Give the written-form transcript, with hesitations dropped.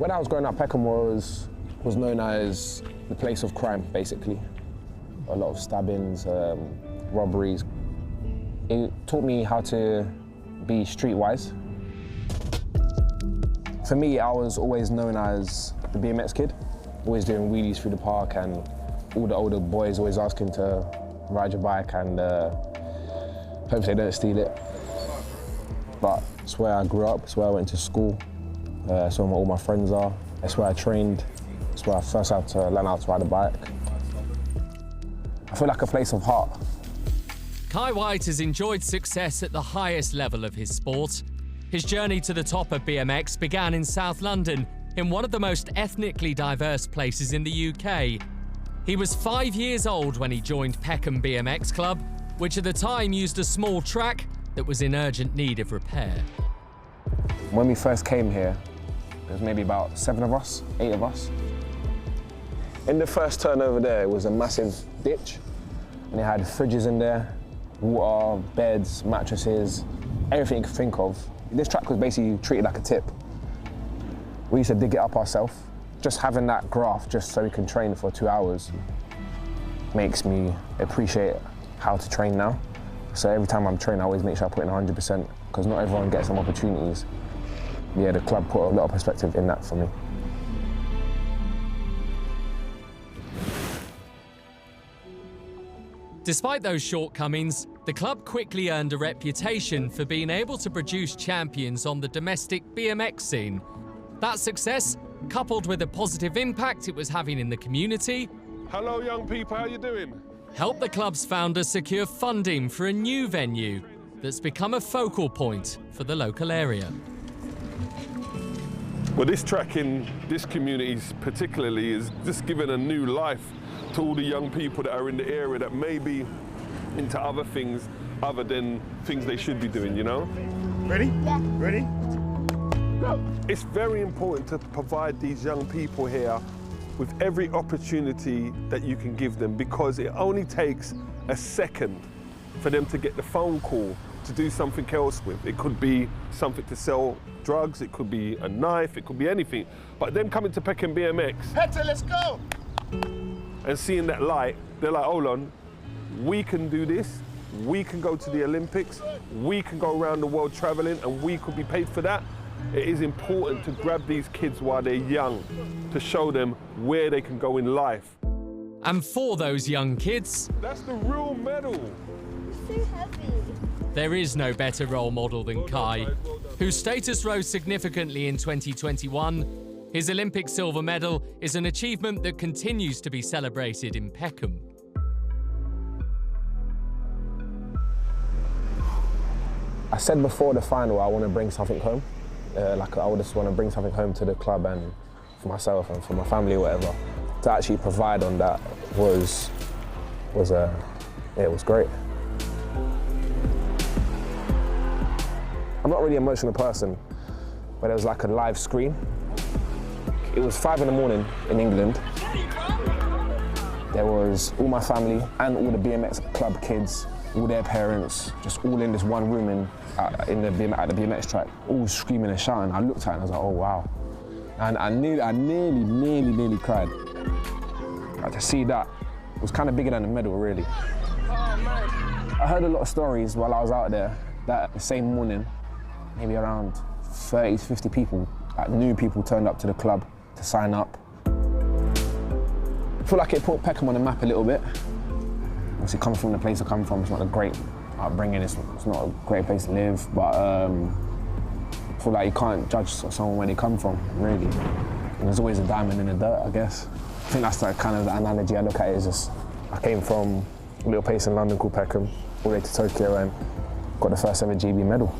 When I was growing up, Peckham was known as the place of crime, basically. A lot of stabbings, robberies. It taught me how to be streetwise. For me, I was always known as the BMX kid, always doing wheelies through the park, and all the older boys always asking to ride your bike and hope they don't steal it. But it's where I grew up, it's where I went to school, it's where all my friends are, it's where I trained, it's where I first had to learn how to ride a bike. I feel like a place of heart. Kye Whyte has enjoyed success at the highest level of his sport. His journey to the top of BMX began in South London, in one of the most ethnically diverse places in the UK. He was 5 years old when he joined Peckham BMX Club, which at the time used a small track that was in urgent need of repair. When we first came here, there was maybe about 7 of us, 8 of us. In the first turn over there, it was a massive ditch, and it had fridges in there, water, beds, mattresses, everything you could think of. This track was basically treated like a tip. We used to dig it up ourselves. Just having that graph just so we can train for 2 hours makes me appreciate how to train now. So every time I'm training, I always make sure I put in 100%, because not everyone gets some opportunities. Yeah, the club put a lot of perspective in that for me. Despite those shortcomings, the club quickly earned a reputation for being able to produce champions on the domestic BMX scene. That success, coupled with the positive impact it was having in the community, hello young people, how you doing? Helped the club's founder secure funding for a new venue that's become a focal point for the local area. Well, this track in this community particularly is just giving a new life to all the young people that are in the area that may be into other things other than things they should be doing, you know? Ready? Yeah. Ready? Go. It's very important to provide these young people here with every opportunity that you can give them, because it only takes a second for them to get the phone call to do something else with. It could be something to sell drugs, it could be a knife, it could be anything. But them coming to Peckham BMX, Hector, let's go! And seeing that light, they're like, hold on, we can do this, we can go to the Olympics, we can go around the world traveling, and we could be paid for that. It is important to grab these kids while they're young, to show them where they can go in life. And for those young kids, that's the real medal. It's so heavy. There is no better role model than Kye, whose status rose significantly in 2021. His Olympic silver medal is an achievement that continues to be celebrated in Peckham. I said before the final I want to bring something home. Like I just want to bring something home to the club and for myself and for my family or whatever. To actually provide on that was great. I'm not really an emotional person, but there was like a live screen. It was 5 in the morning in England. There was all my family and all the BMX club kids, all their parents, just all in this one room at the BMX track, all screaming and shouting. I looked at it and I was like, oh wow. And I nearly cried. Like, to see that, it was kind of bigger than the medal, really. Oh man. I heard a lot of stories while I was out there that the same morning, maybe around 30 to 50 people, like new people, turned up to the club to sign up. I feel like it put Peckham on the map a little bit. Obviously, coming from the place I come from, it's not a great upbringing, it's not a great place to live, but I feel like you can't judge someone where they come from, really. And there's always a diamond in the dirt, I guess. I think that's the kind of the analogy I look at it, is just, I came from a little place in London called Peckham, all the way to Tokyo and got the first ever GB medal.